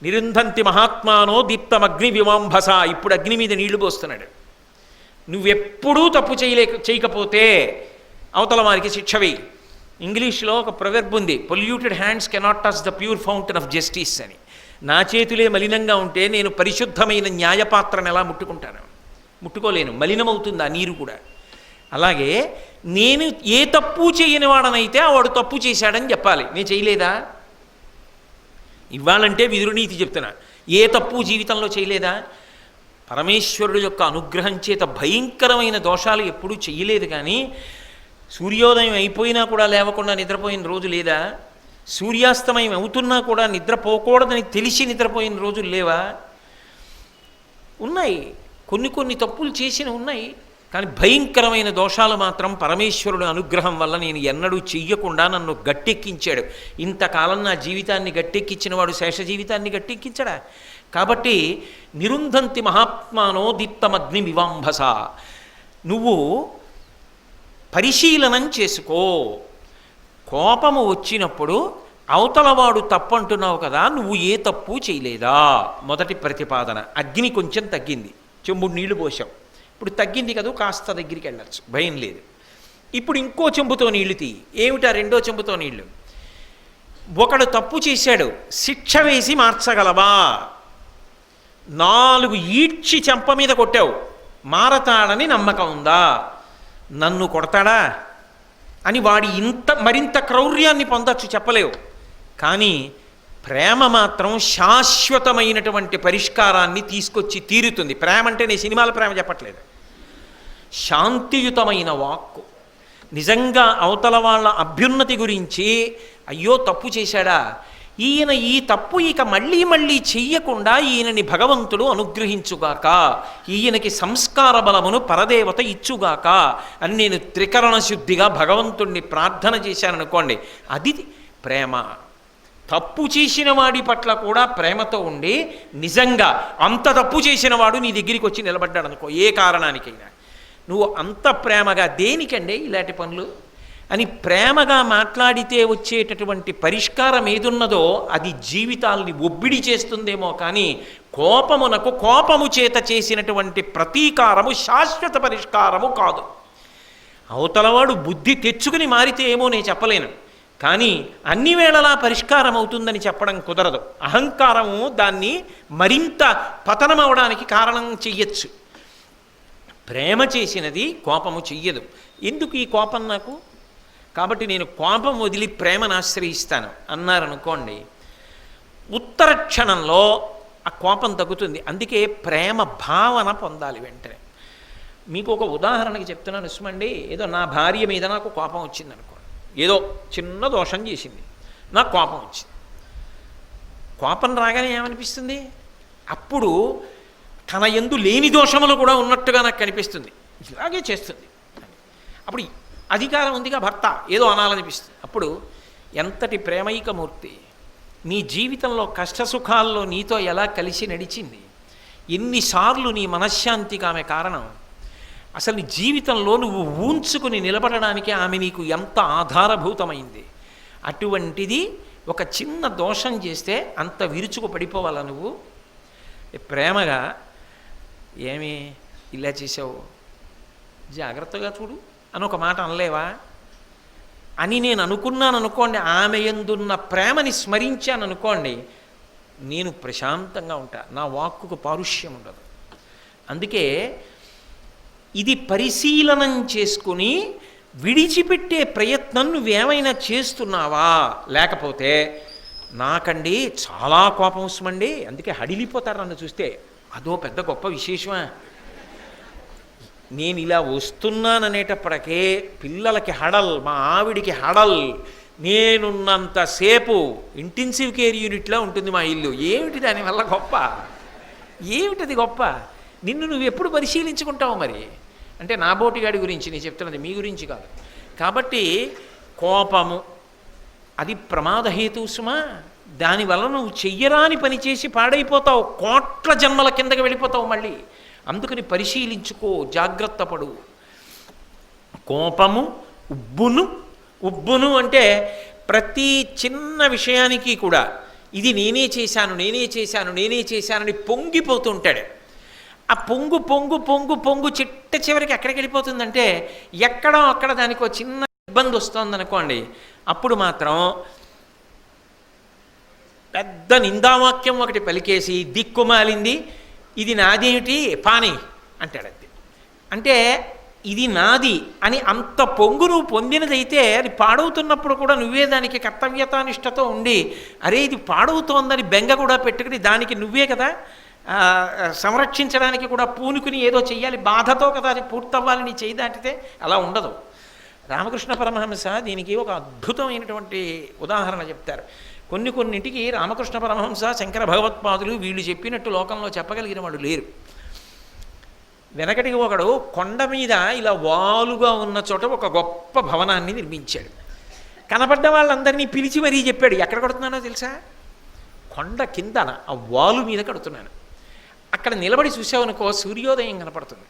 నిరుంధంతి మహాత్మానో దీప్తమగ్ని వివాంభస. ఇప్పుడు అగ్ని మీద నీళ్లు పోస్తున్నాడు. నువ్వెప్పుడూ తప్పు చేయకపోతే అవతల వారికి శిక్ష వెయ్యి. ఇంగ్లీష్లో ఒక ప్రొవెర్బ్ ఉంది, polluted hands cannot touch the pure fountain of justice అని. నా చేతులే మలినంగా ఉంటే నేను పరిశుద్ధమైన న్యాయపాత్రను ఎలా ముట్టుకుంటాను? ముట్టుకోలేను, మలినమవుతుంది ఆ నీరు కూడా. అలాగే నేను ఏ తప్పు చేయని వాడనైతే వాడు తప్పు చేశాడని చెప్పాలి. నేను చేయలేదా? ఇవ్వాలంటే విదురునీతి చెప్తున్నా, ఏ తప్పు జీవితంలో చేయలేదా? పరమేశ్వరుడు యొక్క అనుగ్రహం చేత భయంకరమైన దోషాలు ఎప్పుడూ చెయ్యలేదు. కానీ సూర్యోదయం అయిపోయినా కూడా లేవకుండా నిద్రపోయిన రోజు లేదా? సూర్యాస్తమయం అవుతున్నా కూడా నిద్రపోకూడదని తెలిసి నిద్రపోయిన రోజులు లేవా? ఉన్నాయి. కొన్ని తప్పులు చేసిన ఉన్నాయి. కానీ భయంకరమైన దోషాలు మాత్రం పరమేశ్వరుడు అనుగ్రహం వల్ల నేను ఎన్నడూ చెయ్యకుండా నన్ను గట్టెక్కించాడు. ఇంతకాలం నా జీవితాన్ని గట్టెక్కించిన వాడు శేష జీవితాన్ని గట్టెక్కించడా? కాబట్టి నిరుంధంతి మహాత్మానో దీప్తమగ్ని వివాంభస. నువ్వు పరిశీలనం చేసుకో. కోపము వచ్చినప్పుడు అవతలవాడు తప్పు అంటున్నావు కదా, నువ్వు ఏ తప్పు చేయలేదా? మొదటి ప్రతిపాదన. అగ్ని కొంచెం తగ్గింది, చెంబుడు నీళ్లు పోసావు. ఇప్పుడు తగ్గింది కదా, కాస్త దగ్గరికి వెళ్ళచ్చు, భయం లేదు. ఇప్పుడు ఇంకో చెంబుతో నీళ్లు తీ. ఏమిటా రెండో చెంబుతో నీళ్లు? ఒకడు తప్పు చేశాడు, శిక్ష వేసి మార్చగలవా? 4 ఈడ్చి చెంప మీద కొట్టావు, మారతాడని నమ్మకం ఉందా? నన్ను కొడతాడా అని వాడి మరింత క్రౌర్యాన్ని పొందొచ్చు, చెప్పలేవు. కానీ ప్రేమ మాత్రం శాశ్వతమైనటువంటి పరిష్కారాన్ని తీసుకొచ్చి తీరుతుంది. ప్రేమ అంటే నేను సినిమాల ప్రేమ చెప్పట్లేదు, శాంతియుతమైన వాక్కు. నిజంగా అవతల వాళ్ళ అభ్యున్నతి గురించి, అయ్యో తప్పు చేశాడా, ఈయన ఈ తప్పు ఇక మళ్ళీ మళ్ళీ చెయ్యకుండా ఈయనని భగవంతుడు అనుగ్రహించుగాక, ఈయనకి సంస్కార బలమును పరదేవత ఇచ్చుగాక అని నేను త్రికరణ శుద్ధిగా భగవంతుణ్ణి ప్రార్థన చేశాననుకోండి, అది ప్రేమ. తప్పు చేసిన వాడి పట్ల కూడా ప్రేమతో ఉండి, నిజంగా అంత తప్పు చేసిన వాడు నీ దగ్గరికి వచ్చి నిలబడ్డాడు అనుకో, ఏ కారణానికైనా, నువ్వు అంత ప్రేమగా దేనికండి ఇలాంటి పనులు అని ప్రేమగా మాట్లాడితే వచ్చేటటువంటి పరిష్కారం ఏదున్నదో అది జీవితాల్ని ఒబ్బిడి చేస్తుందేమో కానీ కోపమునకు కోపము చేత చేసినటువంటి ప్రతీకారము శాశ్వత పరిష్కారము కాదు. అవతలవాడు బుద్ధి తెచ్చుకుని మారితే ఏమో నేను చెప్పలేను, కానీ అన్ని వేళలా పరిష్కారం అవుతుందని చెప్పడం కుదరదు. అహంకారము దాన్ని మరింత పతనమవడానికి కారణం చెయ్యొచ్చు. ప్రేమ చేసినది కోపము చెయ్యదు. ఎందుకు ఈ కోపం నాకు, కాబట్టి నేను కోపం వదిలి ప్రేమను ఆశ్రయిస్తాను అన్నారనుకోండి, ఉత్తర క్షణంలో ఆ కోపం తగ్గుతుంది. అందుకే ప్రేమ భావన పొందాలి వెంటనే. మీకు ఒక ఉదాహరణకి చెప్తున్నాను సుమండి. ఏదో నా భార్య మీద నాకు కోపం వచ్చింది అనుకోండి, ఏదో చిన్న దోషం చేసింది, నాకు కోపం వచ్చింది. కోపం రాగానే ఏమనిపిస్తుంది? అప్పుడు తన యందు లేని దోషములు కూడా ఉన్నట్టుగా నాకు కనిపిస్తుంది, ఇలాగే చేస్తుంది. అప్పుడు అధికారం ఉందిగా భర్త, ఏదో అనాలనిపిస్తుంది. అప్పుడు ఎంతటి ప్రేమైకమూర్తి, నీ జీవితంలో కష్టసుఖాల్లో నీతో ఎలా కలిసి నడిచింది, ఎన్నిసార్లు నీ మనశ్శాంతికి ఆమె కారణం, అసలు నీ జీవితంలో నువ్వు ఊంచుకుని నిలబడడానికి ఆమె నీకు ఎంత ఆధారభూతమైంది. అటువంటిది ఒక చిన్న దోషం చేస్తే అంత విరుచుకు పడిపోవాలా నువ్వు? ప్రేమగా ఏమి ఇలా చేసావు, జాగ్రత్తగా చూడు అని ఒక మాట అనలేవా అని నేను అనుకున్నాను అనుకోండి, ఆమె యందున్న ప్రేమని స్మరించాను అనుకోండి, నేను ప్రశాంతంగా ఉంటా, నా వాక్కుకు పారుష్యం ఉండదు. అందుకే ఇది పరిశీలనం చేసుకుని విడిచిపెట్టే ప్రయత్నం నువ్వేమైనా చేస్తున్నావా? లేకపోతే నాకండి చాలా కోపం వస్తుందండి, అందుకే హడిలిపోతారు నన్ను చూస్తే, అదో పెద్ద గొప్ప విశేషమా? నేను ఇలా వస్తున్నాననేటప్పటికే పిల్లలకి హడల్, మా ఆవిడికి హడల్, నేనున్నంతసేపు ఇంటెన్సివ్ కేర్ యూనిట్లో ఉంటుంది మా ఇల్లు. ఏమిటి దానివల్ల గొప్ప? ఏమిటది గొప్ప? నిన్ను నువ్వు ఎప్పుడు పరిశీలించుకుంటావు మరి? అంటే నా బోటిగాడి గురించి నేను చెప్తున్నది, మీ గురించి కాదు. కాబట్టి కోపము అది ప్రమాదహేతు సుమా. దానివల్ల నువ్వు చెయ్యరాని పని చేసి పాడైపోతావు, కోట్ల జన్మల కిందకి వెళ్ళిపోతావు మళ్ళీ. అందుకని పరిశీలించుకో, జాగ్రత్త పడు. కోపము ఉబ్బును అంటే ప్రతి చిన్న విషయానికి కూడా ఇది నేనే చేశానని పొంగిపోతూ ఉంటాడు. ఆ పొంగు చిట్ట చివరికి ఎక్కడికి వెళ్ళిపోతుందంటే, ఎక్కడో అక్కడ దానికి ఒక చిన్న ఇబ్బంది వస్తుందనుకోండి, అప్పుడు మాత్రం పెద్ద నిందావాక్యం ఒకటి పలికేసి దిక్కుమాలింది, ఇది నాదేమిటి పాని అంటాడు. అంటే ఇది నాది అని అంత పొంగు నువ్వు పొందినదైతే అది పాడవుతున్నప్పుడు కూడా నువ్వే దానికి కర్తవ్యతానిష్టతో ఉండి, అరే ఇది పాడవుతోందని బెంగ కూడా పెట్టుకుని దానికి నువ్వే కదా సంరక్షించడానికి కూడా పూనుకుని ఏదో చెయ్యాలి, బాధతో కదా అది పూర్తవ్వాలి నీ చేయి దాటితే. అలా ఉండదు. రామకృష్ణ పరమహంస దీనికి ఒక అద్భుతమైనటువంటి ఉదాహరణ చెప్తారు. కొన్నింటికి రామకృష్ణ పరమహంస, శంకర భగవత్పాదులు వీళ్ళు చెప్పినట్టు లోకంలో చెప్పగలిగిన వాడు లేరు. వెనకటికి ఒకడు కొండ మీద ఇలా వాలుగా ఉన్న చోట ఒక గొప్ప భవనాన్ని నిర్మించాడు. కనపడ్డ వాళ్ళందరినీ పిలిచి మరీ చెప్పాడు, ఎక్కడ కడుతున్నానో తెలుసా? కొండ కిందన ఆ వాలు మీద కడుతున్నాను. అక్కడ నిలబడి చూసావనుకో సూర్యోదయం కనపడుతుంది,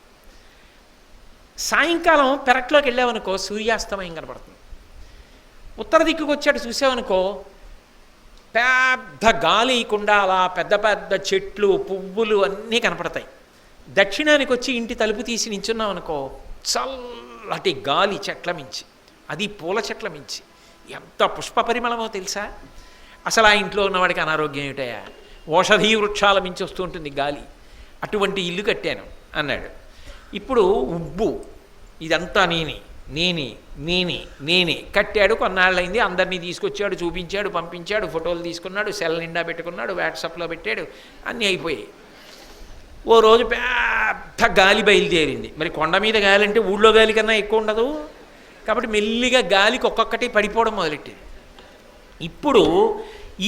సాయంకాలం పెరట్లోకి వెళ్ళావనుకో సూర్యాస్తమయం కనపడుతుంది. ఉత్తర దిక్కుకు వచ్చాడు చూసావనుకో పెద్ద గాలి ఇయకుండా అలా పెద్ద పెద్ద చెట్లు పువ్వులు అన్నీ కనపడతాయి. దక్షిణానికి వచ్చి ఇంటి తలుపు తీసి నించున్నాం అనుకో, చల్లటి గాలి చెట్ల మించి, అది పూల చెట్ల మించి ఎంత పుష్ప పరిమళమో తెలుసా. అసలు ఆ ఇంట్లో ఉన్నవాడికి అనారోగ్యం ఏమిటయా, ఓషధీ వృక్షాల మించి వస్తూ ఉంటుంది గాలి. అటువంటి ఇల్లు కట్టాను అన్నాడు. ఇప్పుడు ఉబ్బు, ఇదంతా నేనే కట్టాడు. కొన్నాళ్ళైంది, అందరినీ తీసుకొచ్చాడు, చూపించాడు, పంపించాడు, ఫోటోలు తీసుకున్నాడు, సెల్ నిండా పెట్టుకున్నాడు, వాట్సాప్లో పెట్టాడు, అన్నీ అయిపోయాయి. ఓ రోజు పెద్ద గాలి బయలుదేరింది. మరి కొండ మీద గాలి అంటే ఊళ్ళో గాలి కన్నా ఎక్కువ ఉండదు కాబట్టి మెల్లిగా గాలికి ఒక్కొక్కటి పడిపోవడం మొదలెట్టింది. ఇప్పుడు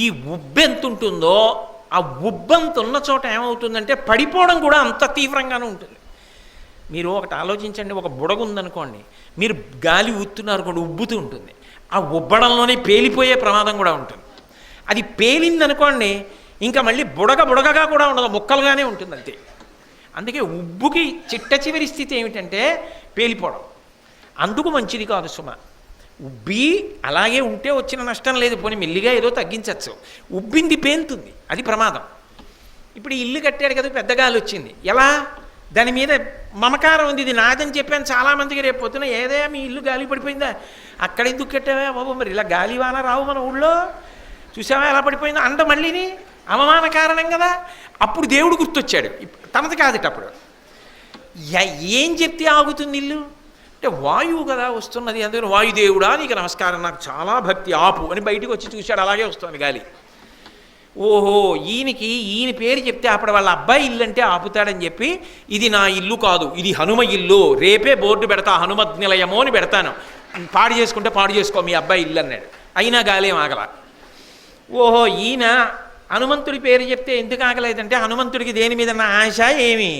ఈ ఉబ్బెంత ఉంటుందో ఆ ఉబ్బంత ఉన్న చోట ఏమవుతుందంటే పడిపోవడం కూడా అంత తీవ్రంగానే ఉంటుంది. మీరు ఒకటి ఆలోచించండి, ఒక బుడగ ఉందనుకోండి, మీరు గాలి ఊతున్నారు కూడా ఉబ్బుతూ ఉంటుంది, ఆ ఉబ్బడంలోనే పేలిపోయే ప్రమాదం కూడా ఉంటుంది. అది పేలిందనుకోండి ఇంకా మళ్ళీ బుడగగా కూడా ఉండదు, ముక్కలుగానే ఉంటుంది అంతే. అందుకే ఉబ్బుకి చిట్ట చివరి స్థితి ఏమిటంటే పేలిపోవడం. అందుకు మంచిది కాదు సుమ. ఉబ్బి అలాగే ఉంటే వచ్చిన నష్టం లేదు, పోనీ మెల్లిగా ఏదో తగ్గించవచ్చు. ఉబ్బింది పేలుతుంది, అది ప్రమాదం. ఇప్పుడు ఇల్లు కట్టాడు కదా, పెద్ద గాలి వచ్చింది, ఎలా? దాని మీద మమకారం ఉంది, ఇది నాదని చెప్పాను చాలామందికి. రేపు పొద్దున ఏదే మీ ఇల్లు గాలి పడిపోయిందా, అక్కడ ఎందుకు కట్టావా బాబు, మరి ఇలా గాలి వాన రావు మన ఊళ్ళో, చూసావా ఎలా పడిపోయిందో అంట, మళ్ళీని అవమాన కారణం కదా. అప్పుడు దేవుడు గుర్తొచ్చాడు, తనది కాదట. అప్పుడు ఏం చెప్తే ఆగుతుంది ఇల్లు అంటే వాయువు కదా వస్తున్నది, అందుకని వాయుదేవుడా నీకు నమస్కారం, నాకు చాలా భక్తి, ఆపు అని బయటకు వచ్చి చూశాడు, అలాగే వస్తుంది గాలి. ఓహో ఈయన పేరు చెప్తే అప్పుడు వాళ్ళ అబ్బాయి ఇల్లు అంటే ఆపుతాడని చెప్పి, ఇది నా ఇల్లు కాదు, ఇది హనుమ ఇల్లు, రేపే బోర్డు పెడతా, హనుమత్ నిలయమో అని పెడతాను, పాడు చేసుకుంటే పాడు చేసుకో మీ అబ్బాయి ఇల్లు అన్నాడు. అయినా గాలేం ఆగల. ఓహో ఈయన హనుమంతుడి పేరు చెప్తే ఎందుకు ఆగలేదంటే హనుమంతుడికి దేని మీద నా ఆశ ఏమి,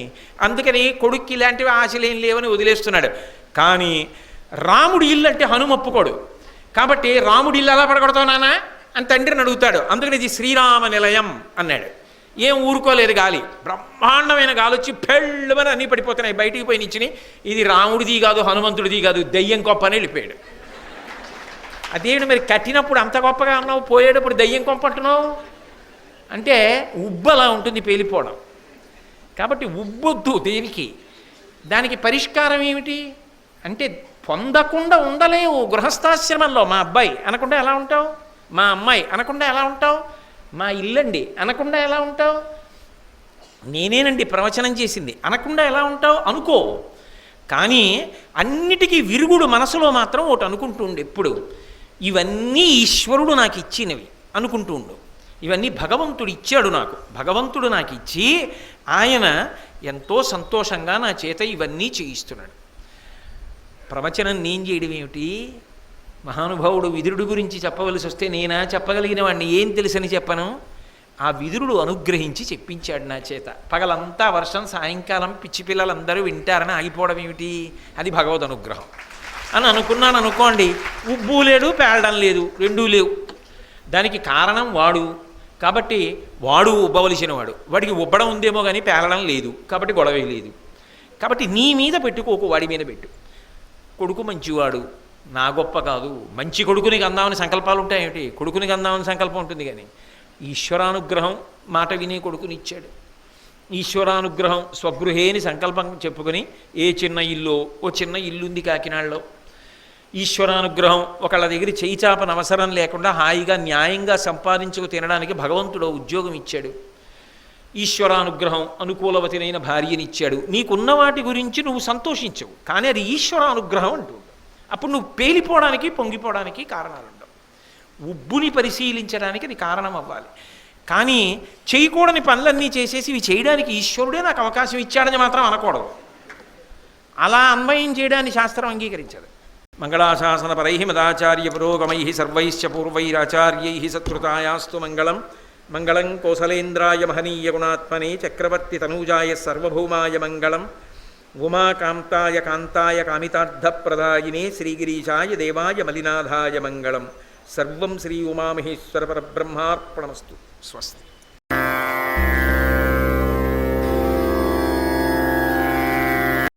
అందుకని కొడుక్కి ఇలాంటివి ఆశలు ఏం లేవని వదిలేస్తున్నాడు. కానీ రాముడి ఇల్లు అంటే హనుమ ఒప్పుకోడు కాబట్టి రాముడి ఇల్లు ఎలా పడగొడతావు నాన్న అని తండ్రిని అడుగుతాడు. అందుకని ఇది శ్రీరామ నిలయం అన్నాడు. ఏం ఊరుకోలేదు గాలి, బ్రహ్మాండమైన గాలి వచ్చి పెళ్ళమని అన్నీ పడిపోతున్నాయి, బయటికి పోయి నిచ్చిని, ఇది రాముడిది కాదు హనుమంతుడిది కాదు దయ్యం గొప్ప అని వెళ్ళిపోయాడు. అదేంటి మరి కట్టినప్పుడు అంత గొప్పగా అన్నావు, పోయేటప్పుడు దయ్యం కొంప అంటున్నావు అంటే ఉబ్బు అలా ఉంటుంది, పేలిపోవడం. కాబట్టి ఉబ్బొద్దు దేనికి. దానికి పరిష్కారం ఏమిటి అంటే పొందకుండా ఉండలేవు. గృహస్థాశ్రమంలో మా అబ్బాయి అనకుండా ఎలా ఉంటావు, మా అమ్మాయి అనకుండా ఎలా ఉంటావు, మా ఇల్లండి అనకుండా ఎలా ఉంటావు, నేనేనండి ప్రవచనం చేసింది అనకుండా ఎలా ఉంటావు, అనుకో. కానీ అన్నిటికీ విరుగుడు మనసులో మాత్రం ఒకటి అనుకుంటూ ఉండు ఎప్పుడు, ఇవన్నీ ఈశ్వరుడు నాకు ఇచ్చినవి అనుకుంటూ ఉండు, ఇవన్నీ భగవంతుడు ఇచ్చాడు నాకు, భగవంతుడు నాకు ఇచ్చి ఆయన ఎంతో సంతోషంగా నా చేత ఇవన్నీ చేయిస్తున్నాడు. ప్రవచనం నేను చేయడం ఏమిటి, మహానుభావుడు విదురుడు గురించి చెప్పవలసి వస్తే నేనా చెప్పగలిగిన వాడిని, ఏం తెలుసని చెప్పను, ఆ విదురుడు అనుగ్రహించి చెప్పించాడు నా చేత. పగలంతా వర్షం, సాయంకాలం పిచ్చి పిల్లలందరూ వింటారని ఆగిపోవడం ఏమిటి, అది భగవద్ అనుగ్రహం అని అనుకున్నాను అనుకోండి. ఉబ్బు లేదు, పేలడం లేదు, రెండూ లేవు. దానికి కారణం వాడు కాబట్టి వాడు ఉబ్బవలసిన వాడు, వాడికి ఉబ్బడం ఉందేమో కానీ పేలడం లేదు కాబట్టి గొడవ లేదు. కాబట్టి నీ మీద పెట్టుకోకు, వాడి మీద పెట్టు. కొడుకు మంచివాడు, నా గొప్ప కాదు, మంచి కొడుకుని కందామని సంకల్పాలు ఉంటాయేమిటి, కొడుకుని కందామని సంకల్పం ఉంటుంది కానీ ఈశ్వరానుగ్రహం మాట వినే కొడుకునిచ్చాడు. ఈశ్వరానుగ్రహం స్వగృహేని సంకల్పం చెప్పుకొని ఏ చిన్న ఇల్లు, ఓ చిన్న ఇల్లు ఉంది కాకినాడలో, ఈశ్వరానుగ్రహం ఒకళ్ళ దగ్గర చేయి చాపన అవసరం లేకుండా హాయిగా న్యాయంగా సంపాదించుకు తినడానికి భగవంతుడు ఉద్యోగం ఇచ్చాడు. ఈశ్వరానుగ్రహం అనుకూలవతినైన భార్యనిచ్చాడు. నీకున్న వాటి గురించి నువ్వు సంతోషించవు, కానీ అది ఈశ్వరానుగ్రహం అంటూ అప్పుడు నువ్వు పేలిపోవడానికి పొంగిపోవడానికి కారణాలు ఉండవు. ఉబ్బుని పరిశీలించడానికి అది కారణం అవ్వాలి. కానీ చేయకూడని పనులన్నీ చేసేసి ఇవి చేయడానికి ఈశ్వరుడే నాకు అవకాశం ఇచ్చాడని మాత్రం అనకూడదు. అలా అన్వయం చేయడాన్ని శాస్త్రం అంగీకరించదు. మంగళాశాసనపరై మదాచార్య పురోగమై సర్వైశ్చ పూర్వైరాచార్యై సత్కృతాయాస్తు మంగళం. మంగళం కోసలేంద్రాయ మహనీయ గుణాత్మనే చక్రవర్తి తనూజాయ సర్వభౌమాయ మంగళం. ఉమాకాంతాయ కాంతాయ కామితార్థప్రదాయినే శ్రీగిరీశాయ దేవాయ మలినాథాయ మంగళం. సర్వం శ్రీ ఉమామహేశ్వర పరబ్రహ్మార్పణమస్తు. స్వస్తి.